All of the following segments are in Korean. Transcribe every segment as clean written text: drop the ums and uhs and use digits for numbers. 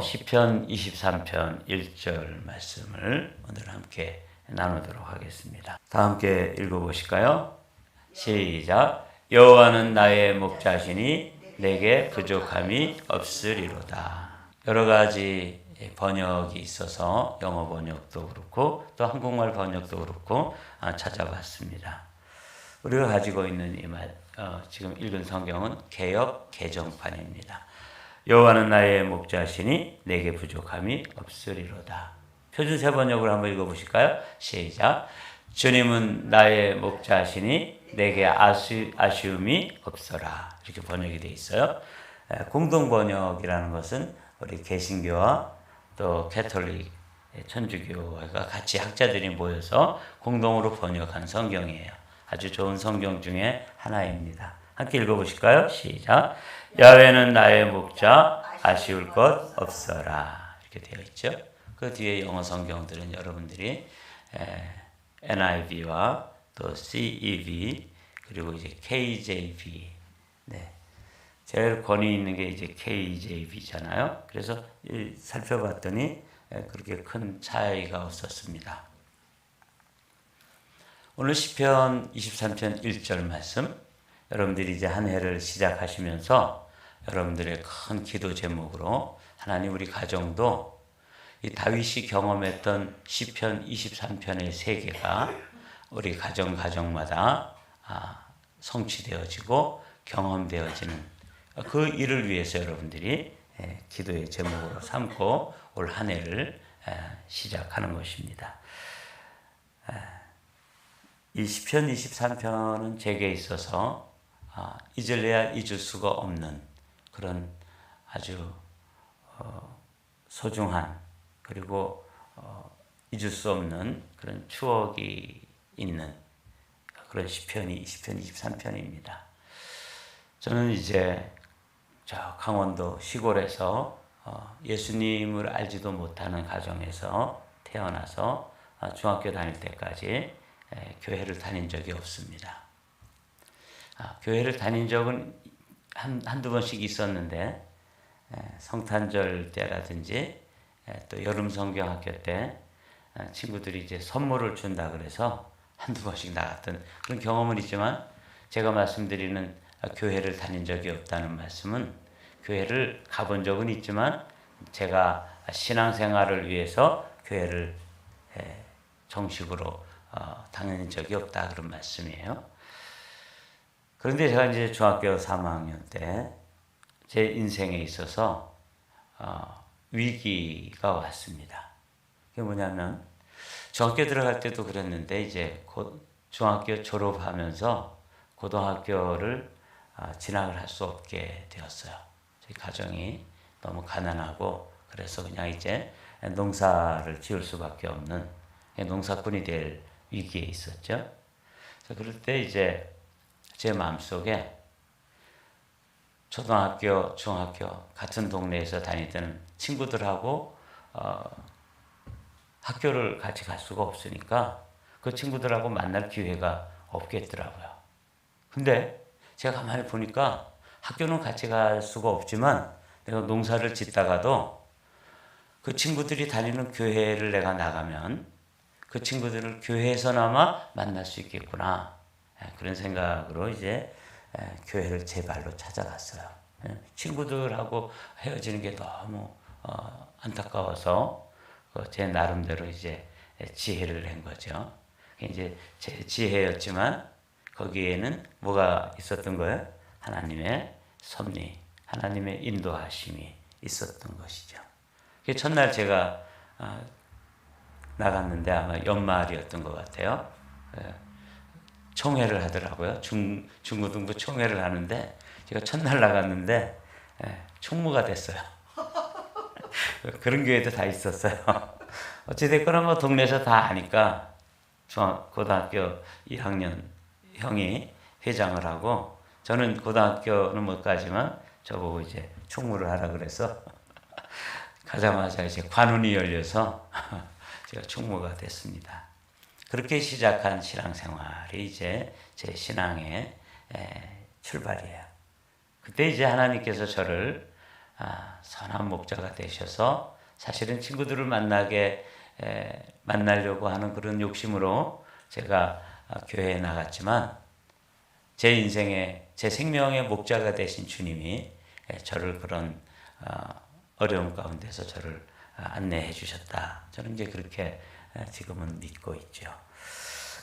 시편 23편 1절 말씀을 오늘 함께 나누도록 하겠습니다. 다 함께 읽어보실까요? 시작. 여호와는 나의 목자시니 내게 부족함이 없으리로다. 여러 가지 번역이 있어서 영어 번역도 그렇고 또 한국말 번역도 그렇고 찾아봤습니다. 우리가 가지고 있는 지금 읽은 성경은 개역 개정판입니다. 여호와는 나의 목자시니 내게 부족함이 없으리로다. 표준세 번역으로 한번 읽어보실까요? 시작. 주님은 나의 목자시니 내게 아쉬움이 없어라. 이렇게 번역이 되어 있어요. 공동 번역이라는 것은 우리 개신교와 또 캐톨릭 천주교가 같이 학자들이 모여서 공동으로 번역한 성경이에요. 아주 좋은 성경 중에 하나입니다. 함께 읽어보실까요? 시작. 야훼는 나의 목자, 아쉬울 것 없어라. 이렇게 되어 있죠. 그 뒤에 영어 성경들은 여러분들이 NIV와 또 CEV 그리고 이제 KJV. 네. 제일 권위 있는 게 이제 KJV잖아요. 그래서 살펴봤더니 그렇게 큰 차이가 없었습니다. 오늘 시편 23편 1절 말씀, 여러분들이 이제 한 해를 시작하시면서 여러분들의 큰 기도 제목으로 하나님 우리 가정도 이 다윗이 경험했던 시편 23편의 세계가 우리 가정마다 성취되어지고 경험되어지는 그 일을 위해서 여러분들이 기도의 제목으로 삼고 올 한 해를 시작하는 것입니다. 이 시편 23편은 제게 있어서 잊을래야 잊을 수가 없는 그런 아주 소중한 그리고 잊을 수 없는 그런 추억이 있는 그런 시편이 시편 23편입니다. 저는 이제 저 강원도 시골에서 예수님을 알지도 못하는 가정에서 태어나서 중학교 다닐 때까지 교회를 다닌 적이 없습니다. 교회를 다닌 적은 한두 번씩 있었는데 성탄절 때라든지 또 여름 성경학교 때 친구들이 이제 선물을 준다 그래서 한두 번씩 나갔던 그런 경험은 있지만 제가 말씀드리는 교회를 다닌 적이 없다는 말씀은 교회를 가본 적은 있지만 제가 신앙생활을 위해서 교회를 정식으로 다닌 적이 없다 그런 말씀이에요. 그런데 제가 이제 중학교 3학년 때 제 인생에 있어서 위기가 왔습니다. 그게 뭐냐면 중학교 들어갈 때도 그랬는데 이제 중학교 졸업하면서 고등학교를 진학을 할 수 없게 되었어요. 저희 가정이 너무 가난하고 그래서 그냥 이제 농사를 지을 수밖에 없는 농사꾼이 될 위기에 있었죠. 그럴 때 이제 제 마음속에 초등학교, 중학교 같은 동네에서 다니던 친구들하고 학교를 같이 갈 수가 없으니까 그 친구들하고 만날 기회가 없겠더라고요. 근데 제가 가만히 보니까 학교는 같이 갈 수가 없지만 내가 농사를 짓다가도 그 친구들이 다니는 교회를 내가 나가면 그 친구들을 교회에서나마 만날 수 있겠구나. 그런 생각으로 이제 교회를 제 발로 찾아갔어요. 친구들하고 헤어지는 게 너무 안타까워서 제 나름대로 이제 지혜를 낸 거죠. 이제 제 지혜였지만 거기에는 뭐가 있었던 거예요? 하나님의 섭리, 하나님의 인도하심이 있었던 것이죠. 첫날 제가 나갔는데 아마 연말이었던 것 같아요. 총회를 하더라고요. 중고등부 총회를 하는데 제가 첫날 나갔는데 총무가 됐어요. 그런 교회도 다 있었어요. 어찌됐거나 뭐 동네에서 다 아니까 고등학교 2학년 형이 회장을 하고 저는 고등학교는 못 가지만 저보고 이제 총무를 하라 그래서 가자마자 이제 관운이 열려서 제가 총무가 됐습니다. 그렇게 시작한 신앙생활이 이제 제 신앙의 출발이에요. 그때 이제 하나님께서 저를 선한 목자가 되셔서 사실은 친구들을 만나려고 하는 그런 욕심으로 제가 교회에 나갔지만 제 인생의 제 생명의 목자가 되신 주님이 저를 그런 어려움 가운데서 저를 안내해 주셨다. 저는 이제 그렇게 지금은 믿고 있죠.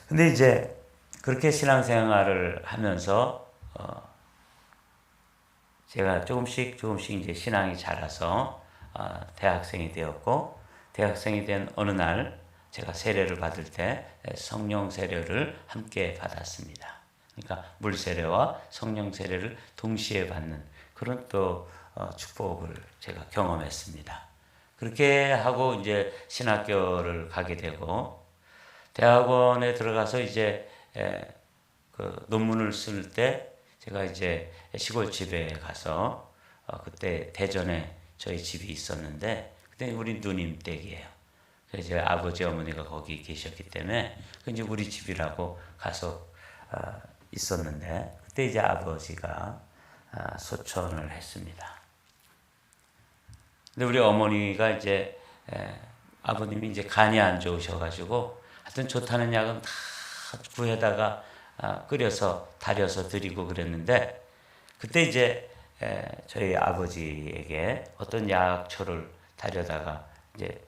근데 이제 그렇게 신앙생활을 하면서 제가 조금씩 이제 신앙이 자라서 대학생이 되었고, 대학생이 된 어느 날 제가 세례를 받을 때 성령 세례를 함께 받았습니다. 그러니까 물 세례와 성령 세례를 동시에 받는 그런 또 축복을 제가 경험했습니다. 그렇게 하고 이제 신학교를 가게 되고, 대학원에 들어가서 이제 그 논문을 쓸 때 제가 이제 시골집에 가서 그때 대전에 저희 집이 있었는데 그때 우리 누님 댁이에요. 그래서 이제 아버지 어머니가 거기 계셨기 때문에 이제 우리 집이라고 가서 있었는데 그때 이제 아버지가 소천을 했습니다. 근데 우리 어머니가 이제 아버님이 이제 간이 안 좋으셔가지고 하여튼 좋다는 약은 다 구해다가 끓여서 달여서 드리고 그랬는데 그때 이제 저희 아버지에게 어떤 약초를 달여다가 이제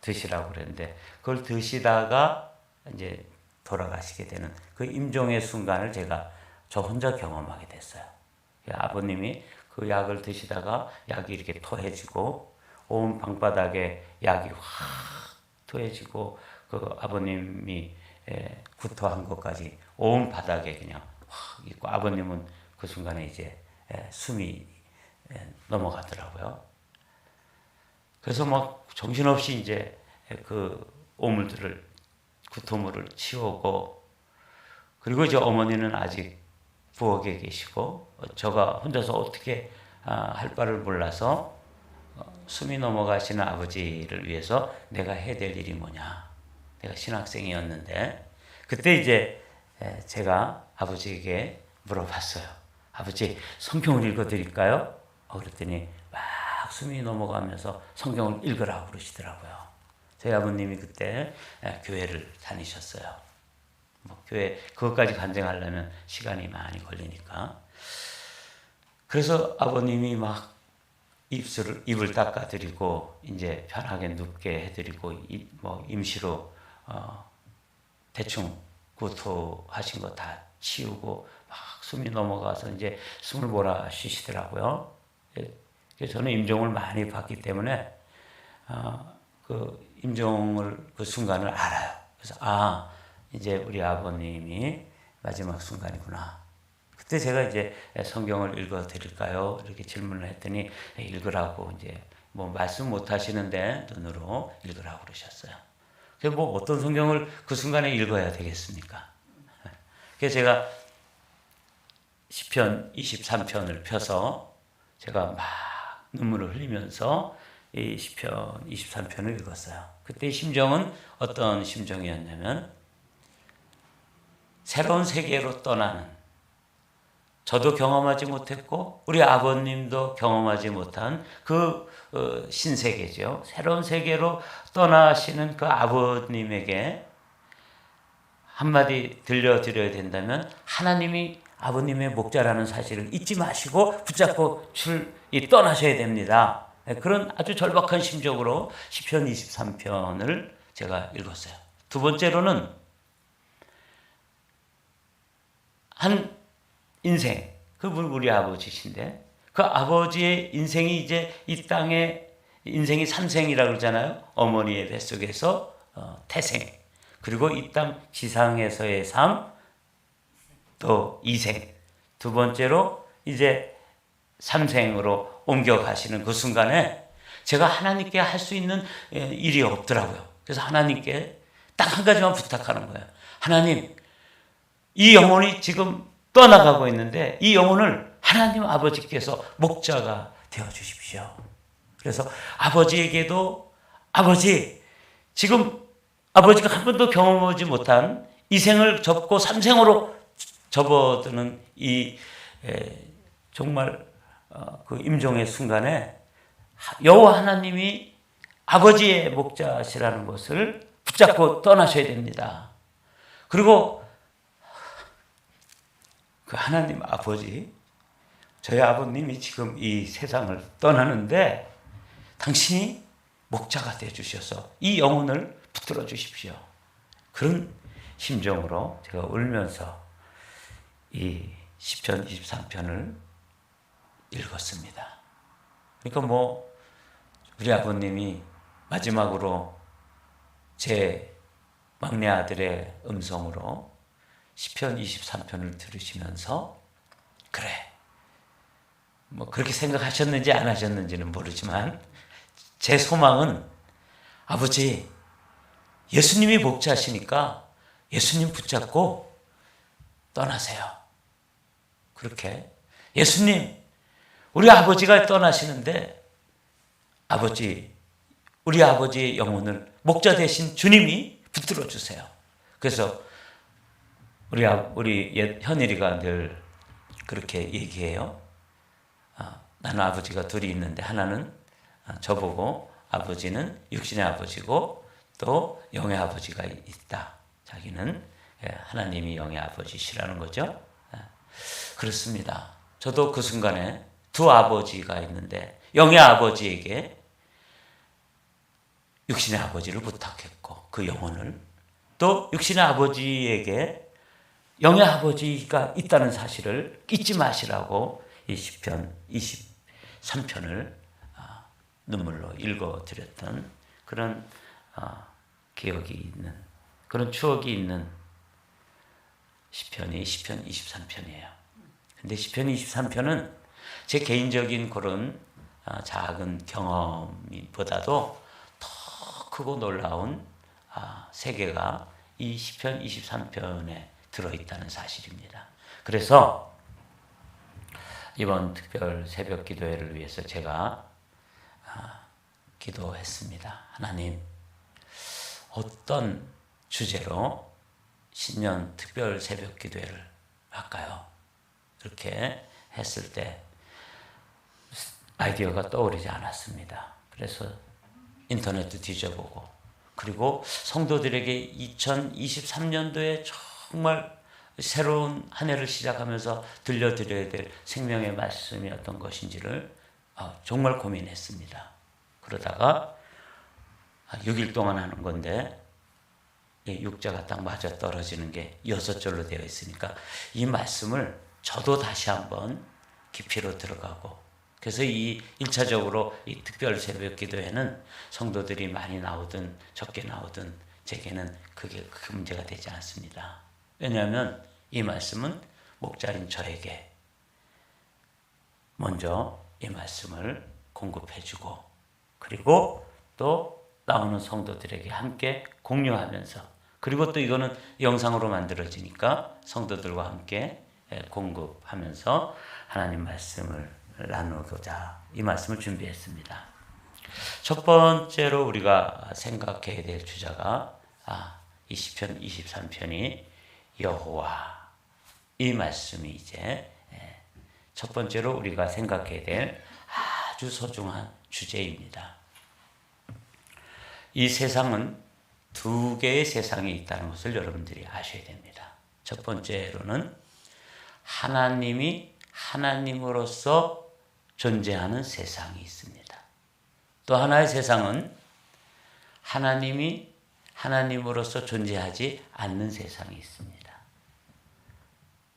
드시라고 그랬는데 그걸 드시다가 이제 돌아가시게 되는 그 임종의 순간을 저 혼자 경험하게 됐어요. 아버님이 그 약을 드시다가 약이 이렇게 토해지고 온 방바닥에 약이 확 토해지고 그 아버님이 구토한 것까지 온 바닥에 그냥 확 있고 아버님은 그 순간에 이제 숨이 넘어가더라고요. 그래서 막 정신없이 이제 그 오물들을 구토물을 치우고 그리고 이제 어머니는 아직 부엌에 계시고 저가 혼자서 어떻게 할 바를 몰라서 숨이 넘어가시는 아버지를 위해서 내가 해야 될 일이 뭐냐. 내가 신학생이었는데 그때 이제 제가 아버지에게 물어봤어요. 아버지 성경을 읽어드릴까요? 그랬더니 막 숨이 넘어가면서 성경을 읽으라고 그러시더라고요. 저희 아버님이 그때 교회를 다니셨어요. 교회 그것까지 간증하려면 시간이 많이 걸리니까. 그래서 아버님이 막 입을 닦아드리고 이제 편하게 눕게 해드리고 임시로 대충 구토하신 거 다 치우고 막 숨이 넘어가서 이제 숨을 몰아쉬시더라고요. 그래서 저는 임종을 많이 받기 때문에 그 임종을 그 순간을 알아요. 그래서 이제 우리 아버님이 마지막 순간이구나. 그때 제가 이제 성경을 읽어 드릴까요? 이렇게 질문을 했더니 읽으라고 이제 말씀 못 하시는데 눈으로 읽으라고 그러셨어요. 그래서 어떤 성경을 그 순간에 읽어야 되겠습니까? 그래서 제가 시편 23편을 펴서 제가 막 눈물을 흘리면서 이 시편 23편을 읽었어요. 그때 심정은 어떤 심정이었냐면 새로운 세계로 떠나는 저도 경험하지 못했고 우리 아버님도 경험하지 못한 그 신세계죠. 새로운 세계로 떠나시는 그 아버님에게 한마디 들려드려야 된다면 하나님이 아버님의 목자라는 사실을 잊지 마시고 붙잡고 떠나셔야 됩니다. 그런 아주 절박한 심정으로 시편 23편을 제가 읽었어요. 두 번째로는 한 인생, 그분 우리 아버지신데 그 아버지의 인생이 이제 이 땅에 인생이 3생이라고 그러잖아요. 어머니의 뱃속에서 태생, 그리고 이 땅 지상에서의 삶, 또 2생, 두 번째로 이제 3생으로 옮겨가시는 그 순간에 제가 하나님께 할 수 있는 일이 없더라고요. 그래서 하나님께 딱 한 가지만 부탁하는 거예요. 하나님, 이 영혼이 지금 떠나가고 있는데 이 영혼을 하나님 아버지께서 목자가 되어주십시오. 그래서 아버지에게도 아버지, 지금 아버지가 한 번도 경험하지 못한 이 생을 접고 3생으로 접어드는 이 정말 그 임종의 순간에 여호와 하나님이 아버지의 목자시라는 것을 붙잡고 떠나셔야 됩니다. 그리고 그 하나님 아버지, 저희 아버님이 지금 이 세상을 떠나는데 당신이 목자가 되어주셔서 이 영혼을 붙들어 주십시오. 그런 심정으로 제가 울면서 이 시편 23편을 읽었습니다. 그러니까 우리 아버님이 마지막으로 제 막내 아들의 음성으로 시편 23편을 들으시면서 그래, 그렇게 생각하셨는지 안 하셨는지는 모르지만 제 소망은 아버지, 예수님이 목자시니까 예수님 붙잡고 떠나세요. 그렇게 예수님, 우리 아버지가 떠나시는데 우리 아버지의 영혼을 목자 되신 주님이 붙들어 주세요. 그래서 우리 현일이가 늘 그렇게 얘기해요. 나는 아버지가 둘이 있는데 하나는 저보고 아버지는 육신의 아버지고 또 영의 아버지가 있다. 자기는 하나님이 영의 아버지시라는 거죠. 그렇습니다. 저도 그 순간에 두 아버지가 있는데 영의 아버지에게 육신의 아버지를 부탁했고 그 영혼을, 또 육신의 아버지에게 영의 아버지가 있다는 사실을 잊지 마시라고 이 시편 23편을 눈물로 읽어드렸던 그런 기억이 있는, 그런 추억이 있는 시편이 시편 23편이에요. 근데 시편 23편은 제 개인적인 그런 작은 경험보다도 더 크고 놀라운 세계가 이 시편 23편에 들어있다는 사실입니다. 그래서 이번 특별 새벽 기도회를 위해서 제가 기도했습니다. 하나님, 어떤 주제로 신년 특별 새벽 기도회를 할까요? 그렇게 했을 때 아이디어가 떠오르지 않았습니다. 그래서 인터넷도 뒤져보고, 그리고 성도들에게 2023년도에 정말 새로운 한 해를 시작하면서 들려드려야 될 생명의 말씀이 어떤 것인지를 정말 고민했습니다. 그러다가 6일 동안 하는 건데 6자가 딱 맞아 떨어지는 게 6절로 되어 있으니까 이 말씀을 저도 다시 한번 깊이로 들어가고, 그래서 이 1차적으로 이 특별 새벽 기도회는 성도들이 많이 나오든 적게 나오든 제게는 그게 큰 문제가 되지 않습니다. 왜냐하면 이 말씀은 목자인 저에게 먼저 이 말씀을 공급해주고, 그리고 또 나오는 성도들에게 함께 공유하면서, 그리고 또 이거는 영상으로 만들어지니까 성도들과 함께 공급하면서 하나님 말씀을 나누고자 이 말씀을 준비했습니다. 첫 번째로 우리가 생각해야 될 주제가 이 시편 23편이 여호와, 이 말씀이 이제 첫 번째로 우리가 생각해야 될 아주 소중한 주제입니다. 이 세상은 두 개의 세상이 있다는 것을 여러분들이 아셔야 됩니다. 첫 번째로는 하나님이 하나님으로서 존재하는 세상이 있습니다. 또 하나의 세상은 하나님이 하나님으로서 존재하지 않는 세상이 있습니다.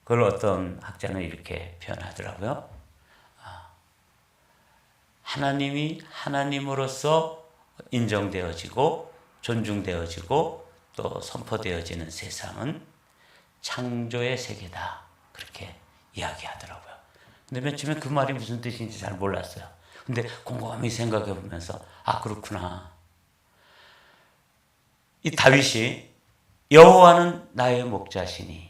그걸 어떤 학자는 이렇게 표현하더라고요. 하나님이 하나님으로서 인정되어지고 존중되어지고 또 선포되어지는 세상은 창조의 세계다, 그렇게 이야기하더라고요. 근데 맨 처음에 그 말이 무슨 뜻인지 잘 몰랐어요. 근데 곰곰이 생각해 보면서 그렇구나. 이 다윗이 여호와는 나의 목자시니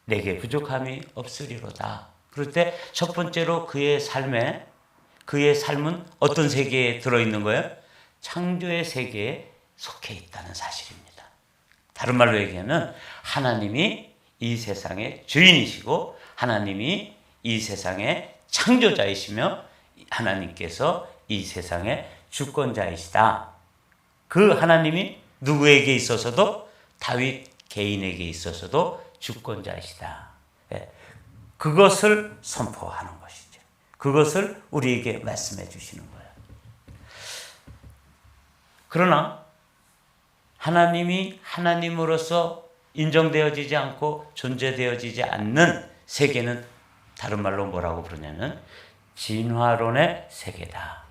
내게 부족함이 없으리로다. 그럴 때 첫 번째로 그의 삶은 어떤 세계에 들어있는 거예요? 창조의 세계에 속해 있다는 사실입니다. 다른 말로 얘기하면 하나님이 이 세상의 주인이시고 하나님이 이 세상의 창조자이시며 하나님께서 이 세상의 주권자이시다. 그 하나님이 누구에게 있어서도 다윗 개인에게 있어서도 주권자이시다. 예. 그것을 선포하는 것이죠. 그것을 우리에게 말씀해 주시는 거예요. 그러나 하나님이 하나님으로서 인정되어지지 않고 존재되어지지 않는 세계는 다른 말로 뭐라고 부르냐면 진화론의 세계다.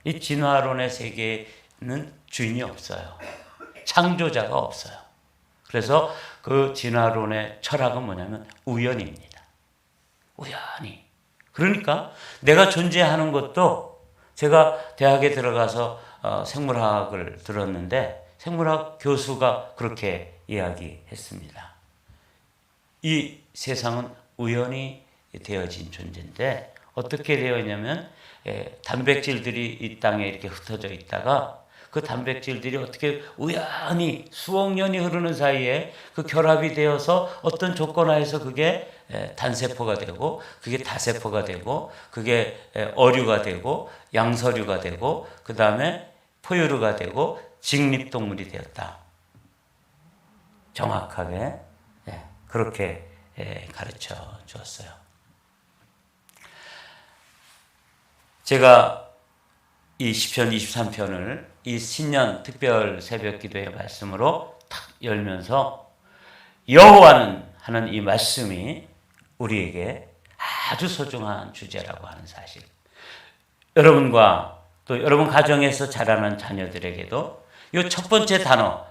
이 진화론의 세계는 주인이 없어요. 창조자가 없어요. 그래서 그 진화론의 철학은 뭐냐면 우연입니다. 우연히. 그러니까 내가 존재하는 것도 제가 대학에 들어가서 생물학을 들었는데 생물학 교수가 그렇게 이야기했습니다. 이 세상은 우연히 되어진 존재인데 어떻게 되어 있냐면 단백질들이 이 땅에 이렇게 흩어져 있다가 그 단백질들이 어떻게 우연히 수억 년이 흐르는 사이에 그 결합이 되어서 어떤 조건 하에서 그게 단세포가 되고 그게 다세포가 되고 그게 어류가 되고 양서류가 되고 그 다음에 포유류가 되고 직립동물이 되었다. 정확하게 그렇게 가르쳐 주었어요. 제가 이 시편 23편을 이 신년 특별 새벽 기도의 말씀으로 탁 열면서 여호와는 하는 이 말씀이 우리에게 아주 소중한 주제라고 하는 사실. 여러분과 또 여러분 가정에서 자라는 자녀들에게도 이 첫 번째 단어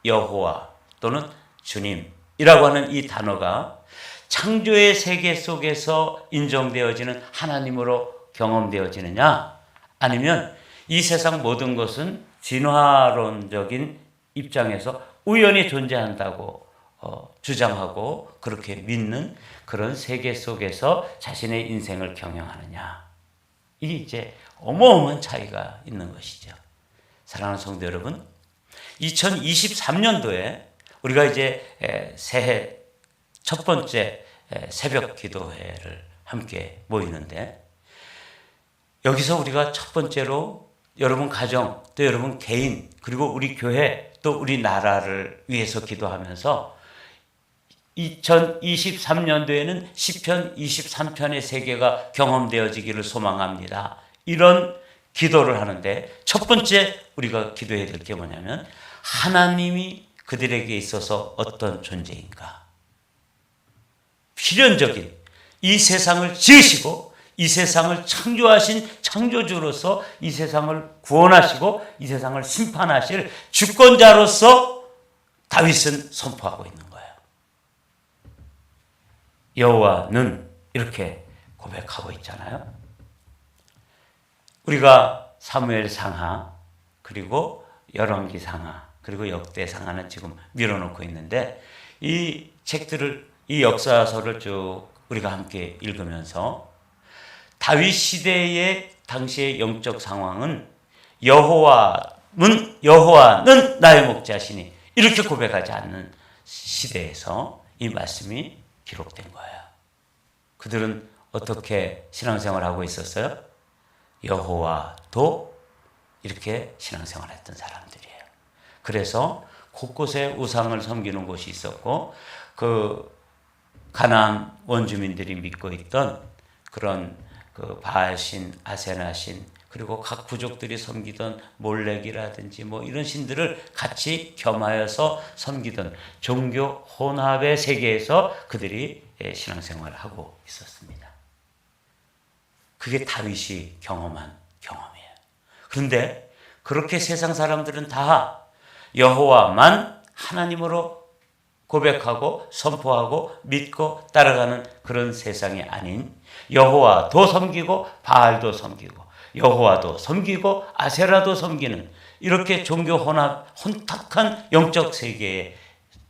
여호와 또는 주님이라고 하는 이 단어가 창조의 세계 속에서 인정되어지는 하나님으로 경험되어지느냐 아니면 이 세상 모든 것은 진화론적인 입장에서 우연히 존재한다고 주장하고 그렇게 믿는 그런 세계 속에서 자신의 인생을 경영하느냐. 이게 이제 어마어마한 차이가 있는 것이죠. 사랑하는 성도 여러분, 2023년도에 우리가 이제 새해 첫 번째 새벽 기도회를 함께 모이는데 여기서 우리가 첫 번째로 여러분 가정, 또 여러분 개인, 그리고 우리 교회, 또 우리 나라를 위해서 기도하면서 2023년도에는 시편 23편의 세계가 경험되어지기를 소망합니다. 이런 기도를 하는데 첫 번째 우리가 기도해야 될 게 뭐냐면 하나님이 그들에게 있어서 어떤 존재인가? 필연적인 이 세상을 지으시고 이 세상을 창조하신 창조주로서 이 세상을 구원하시고 이 세상을 심판하실 주권자로서 다윗은 선포하고 있는 거예요. 여호와는 이렇게 고백하고 있잖아요. 우리가 사무엘 상하 그리고 열왕기 상하 그리고 역대 상하는 지금 밀어놓고 있는데 이 책들을 이 역사서를 쭉 우리가 함께 읽으면서 다윗 시대의 당시의 영적 상황은 여호와는 나의 목자시니 이렇게 고백하지 않는 시대에서 이 말씀이 기록된 거예요. 그들은 어떻게 신앙생활을 하고 있었어요? 여호와도 이렇게 신앙생활을 했던 사람들이에요. 그래서 곳곳에 우상을 섬기는 곳이 있었고 그 가나안 원주민들이 믿고 있던 그런 그 바알신, 아세나신 그리고 각 부족들이 섬기던 몰렉이라든지 뭐 이런 신들을 같이 겸하여서 섬기던 종교 혼합의 세계에서 그들이 신앙생활을 하고 있었습니다. 그게 다윗이 경험한 경험이에요. 그런데 그렇게 세상 사람들은 다 여호와만 하나님으로 고백하고 선포하고 믿고 따라가는 그런 세상이 아닌 여호와도 섬기고 바알도 섬기고 여호와도 섬기고 아세라도 섬기는 이렇게 종교 혼탁한 영적 세계에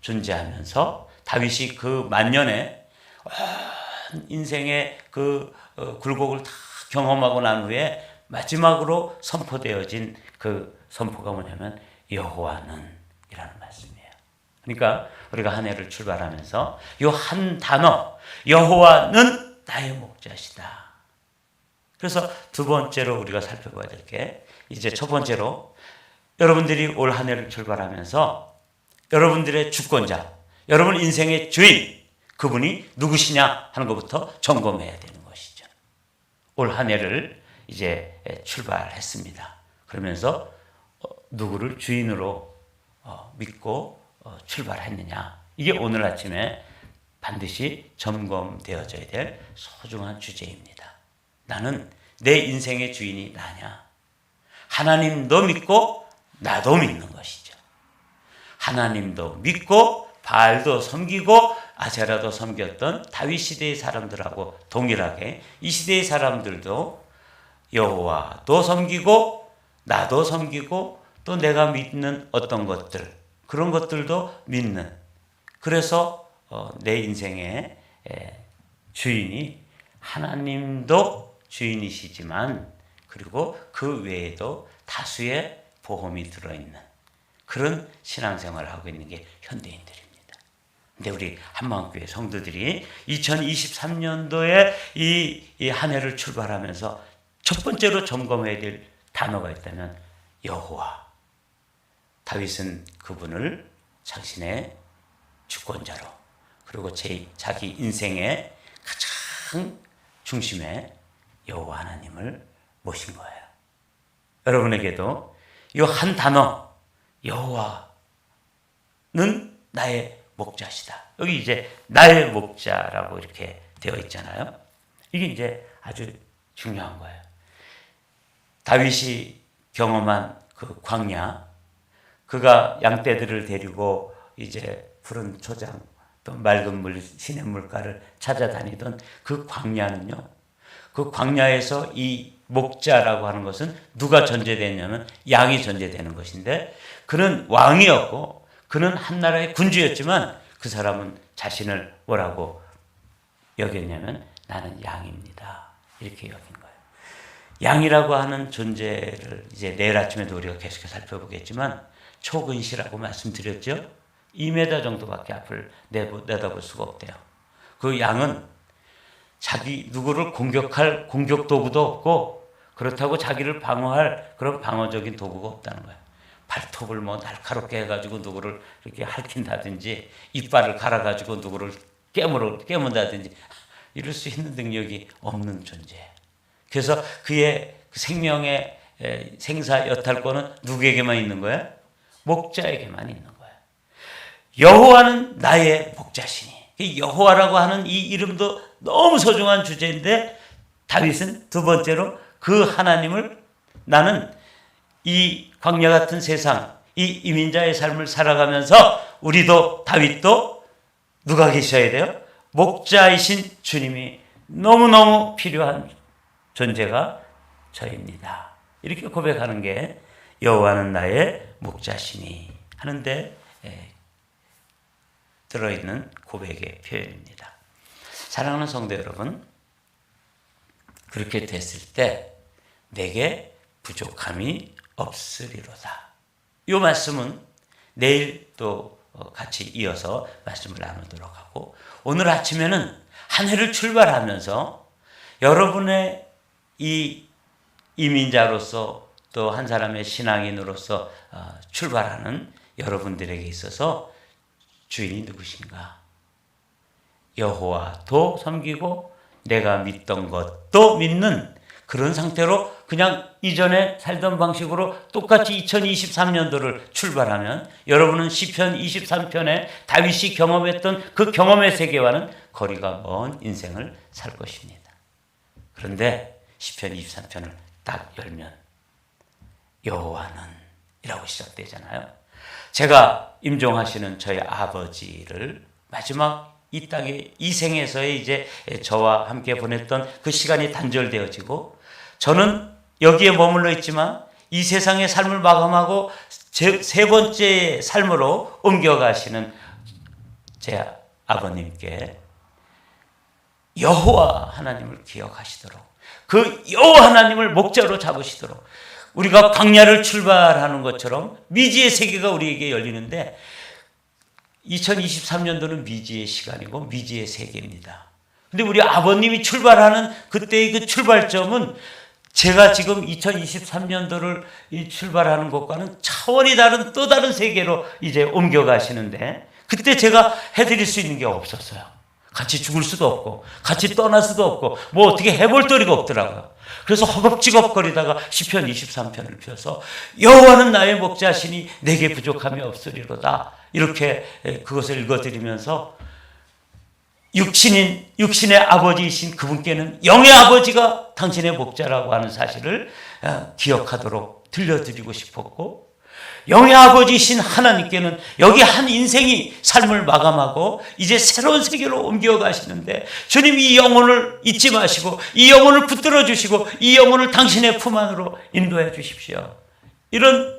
존재하면서 다윗이 그 만년에 인생의 그 굴곡을 다 경험하고 난 후에 마지막으로 선포되어진 그 선포가 뭐냐면 여호와는 이라는 말씀이에요. 그러니까 우리가 한 해를 출발하면서 이 한 단어 여호와는 나의 목자시다. 그래서 두 번째로 우리가 살펴봐야 될 게 이제 첫 번째로 여러분들이 올 한 해를 출발하면서 여러분들의 주권자, 여러분 인생의 주인, 그분이 누구시냐 하는 것부터 점검해야 되는 것이죠. 올 한 해를 이제 출발했습니다. 그러면서 누구를 주인으로 믿고 출발했느냐. 이게 오늘 아침에 반드시 점검되어져야 될 소중한 주제입니다. 나는 내 인생의 주인이 나냐? 하나님도 믿고 나도 믿는 것이죠. 하나님도 믿고 바알도 섬기고 아세라도 섬겼던 다윗 시대의 사람들하고 동일하게 이 시대의 사람들도 여호와도 섬기고 나도 섬기고 또 내가 믿는 어떤 것들, 그런 것들도 믿는, 그래서 내 인생의 주인이 하나님도 주인이시지만 그리고 그 외에도 다수의 보험이 들어있는 그런 신앙생활을 하고 있는 게 현대인들입니다. 근데 우리 한마음교회 성도들이 2023년도에 이 한 해를 출발하면서 첫 번째로 점검해야 될 단어가 있다면 여호와. 다윗은 그분을 자신의 주권자로, 그리고 자기 인생의 가장 중심에 여호와 하나님을 모신 거예요. 여러분에게도 이 한 단어, 여호와는 나의 목자시다. 여기 이제 나의 목자라고 이렇게 되어 있잖아요. 이게 이제 아주 중요한 거예요. 다윗이 경험한 그 광야, 그가 양떼들을 데리고 이제 푸른 초장 또 맑은 물, 시냇물가를 찾아다니던 그 광야는요, 그 광야에서 이 목자라고 하는 것은 누가 존재되냐면 양이 존재되는 것인데, 그는 왕이었고 그는 한 나라의 군주였지만 그 사람은 자신을 뭐라고 여겼냐면 나는 양입니다, 이렇게 여긴 거예요. 양이라고 하는 존재를 이제 내일 아침에도 우리가 계속해서 살펴보겠지만 초근시라고 말씀드렸죠. 2m 정도밖에 앞을 내다볼 수가 없대요. 그 양은 자기 누구를 공격할 공격 도구도 없고, 그렇다고 자기를 방어할 그런 방어적인 도구가 없다는 거예요. 발톱을 뭐 날카롭게 해가지고 누구를 이렇게 핥힌다든지, 이빨을 갈아가지고 누구를 깨문다든지 이럴 수 있는 능력이 없는 존재예요. 그래서 그의 생명의 생사 여탈권은 누구에게만 있는 거예요? 목자에게만 있는 거예요. 여호와는 나의 목자시니. 여호와라고 하는 이 이름도 너무 소중한 주제인데, 다윗은 두 번째로 그 하나님을, 나는 이 광야 같은 세상, 이 이민자의 삶을 살아가면서 우리도 다윗도 누가 계셔야 돼요? 목자이신 주님이 너무너무 필요한 존재가 저입니다. 이렇게 고백하는 게 여호와는 나의 목자시니 하는데 들어있는 고백의 표현입니다. 사랑하는 성도 여러분, 그렇게 됐을 때 내게 부족함이 없으리로다. 이 말씀은 내일 또 같이 이어서 말씀을 나누도록 하고, 오늘 아침에는 한 해를 출발하면서 여러분의 이 이민자로서 또 한 사람의 신앙인으로서 출발하는 여러분들에게 있어서 주인이 누구신가? 여호와도 섬기고 내가 믿던 것도 믿는 그런 상태로 그냥 이전에 살던 방식으로 똑같이 2023년도를 출발하면 여러분은 시편 23편에 다윗이 경험했던 그 경험의 세계와는 거리가 먼 인생을 살 것입니다. 그런데 시편 23편을 딱 열면 여호와는 이라고 시작되잖아요. 제가 임종하시는 저희 아버지를 마지막 이 땅에 이 생에서의 이제 저와 함께 보냈던 그 시간이 단절되어지고, 저는 여기에 머물러 있지만 이 세상의 삶을 마감하고 세 번째 삶으로 옮겨가시는 제 아버님께 여호와 하나님을 기억하시도록, 그 여호와 하나님을 목자로 잡으시도록, 우리가 광야를 출발하는 것처럼 미지의 세계가 우리에게 열리는데 2023년도는 미지의 시간이고 미지의 세계입니다. 근데 우리 아버님이 출발하는 그때의 그 출발점은 제가 지금 2023년도를 출발하는 것과는 차원이 다른 또 다른 세계로 이제 옮겨가시는데, 그때 제가 해드릴 수 있는 게 없었어요. 같이 죽을 수도 없고 같이 떠날 수도 없고 뭐 어떻게 해볼 도리가 없더라고요. 그래서 허겁지겁거리다가 시편 23편을 펴서 여호와는 나의 목자시니 내게 부족함이 없으리로다, 이렇게 그것을 읽어드리면서 육신의 아버지이신 그분께는 영의 아버지가 당신의 목자라고 하는 사실을 기억하도록 들려드리고 싶었고, 영의 아버지이신 하나님께는 여기 한 인생이 삶을 마감하고 이제 새로운 세계로 옮겨가시는데, 주님 이 영혼을 잊지 마시고 이 영혼을 붙들어 주시고 이 영혼을 당신의 품 안으로 인도해 주십시오. 이런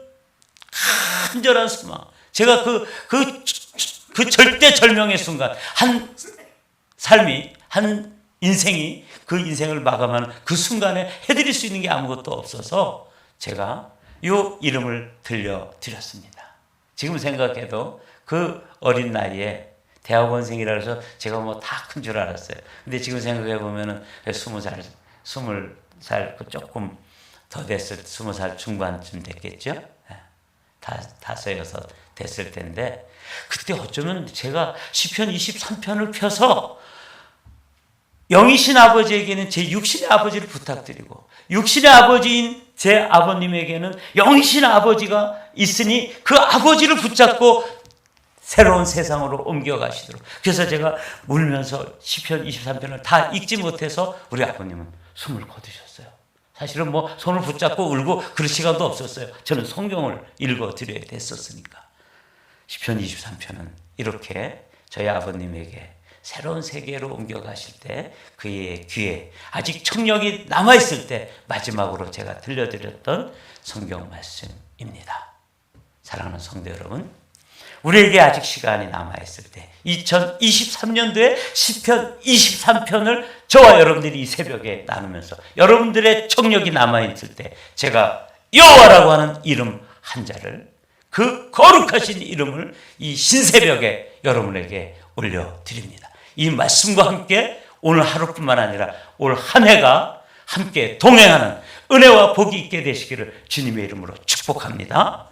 간절한 소망, 제가 그 절대절명의 순간, 한 삶이, 한 인생이 그 인생을 마감하는 그 순간에 해드릴 수 있는 게 아무것도 없어서 제가 이 이름을 들려드렸습니다. 지금 생각해도 그 어린 나이에 대학원생이라 해서 제가 뭐 다 큰 줄 알았어요. 근데 지금 생각해 보면은 20살 조금 더 됐을, 20살 중반쯤 됐겠죠? 다섯, 여섯 됐을 텐데, 그때 어쩌면 제가 시편 23편을 펴서 영이신 아버지에게는 제 육신의 아버지를 부탁드리고, 육신의 아버지인 제 아버님에게는 영이신 아버지가 있으니 그 아버지를 붙잡고 새로운 세상으로 옮겨가시도록. 그래서 제가 울면서 시편 23편을 다 읽지 못해서 우리 아버님은 숨을 거두셨어요. 사실은 뭐 손을 붙잡고 울고 그럴 시간도 없었어요. 저는 성경을 읽어드려야 됐었으니까. 시편 23편은 이렇게 저희 아버님에게 새로운 세계로 옮겨가실 때 그의 귀에 아직 청력이 남아있을 때 마지막으로 제가 들려드렸던 성경 말씀입니다. 사랑하는 성도 여러분, 우리에게 아직 시간이 남아있을 때 2023년도에 시편 23편을 저와 여러분들이 이 새벽에 나누면서 여러분들의 청력이 남아있을 때 제가 여호와라고 하는 이름 한 자를, 그 거룩하신 이름을 이 신새벽에 여러분에게 올려드립니다. 이 말씀과 함께 오늘 하루뿐만 아니라 올 한 해가 함께 동행하는 은혜와 복이 있게 되시기를 주님의 이름으로 축복합니다.